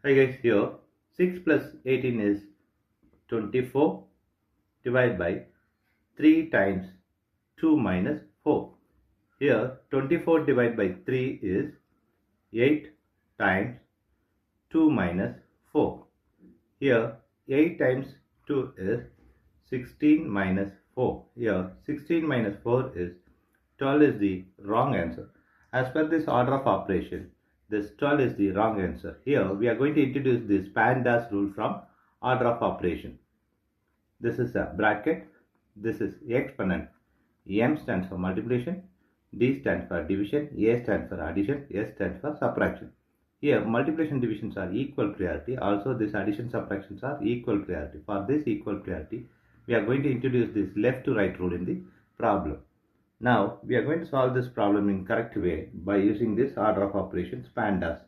Hi guys, here 6 plus 18 is 24 divided by 3 times 2 minus 4. Here 24 divided by 3 is 8 times 2 minus 4. Here 8 times 2 is 16 minus 4. Here 16 minus 4 is 12 is the wrong answer. As per this order of operation, this 12 is the wrong answer. Here we are going to introduce this PEMDAS rule from order of operation. This is a bracket. This is exponent. M stands for multiplication. D stands for division. A stands for addition. S stands for subtraction. Here multiplication divisions are equal priority. Also this addition subtractions are equal priority. For this equal priority, we are going to introduce this left to right rule in the problem. Now we are going to solve this problem in correct way by using this order of operations PEMDAS.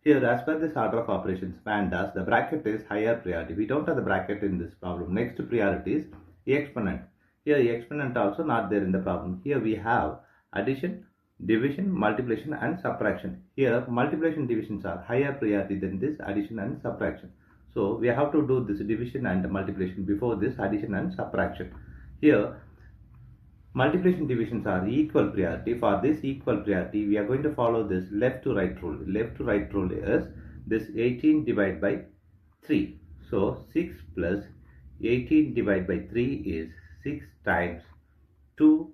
Here, as per this order of operations PEMDAS, the bracket is higher priority. We don't have the bracket in this problem. Next priority is exponent. Here exponent also not there in the problem. Here we have addition, division, multiplication and subtraction. Here multiplication divisions are higher priority than this addition and subtraction. So we have to do this division and multiplication before this addition and subtraction. Here multiplication divisions are equal priority. For this equal priority, we are going to follow this left to right rule. Left to right rule is this 18 divided by 3. So 6 plus 18 divided by 3 is 6 times 2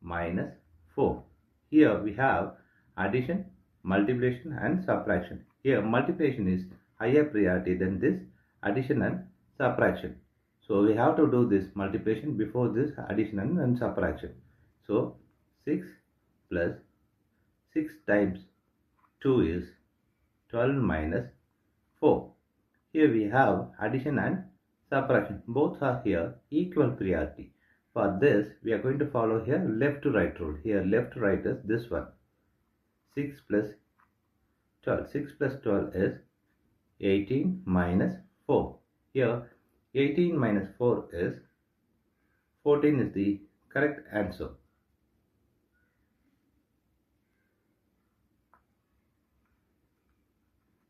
minus 4. Here we have addition, multiplication and subtraction. Here multiplication is higher priority than this addition and subtraction. So we have to do this multiplication before this addition and subtraction. So 6 plus 6 times 2 is 12 minus 4. Here we have addition and subtraction. Both are here equal priority. For this we are going to follow here left to right rule. Here left to right is this one. 6 plus 12. 6 plus 12 is 18 minus 4. Here 18 minus 4 is 14 is the correct answer.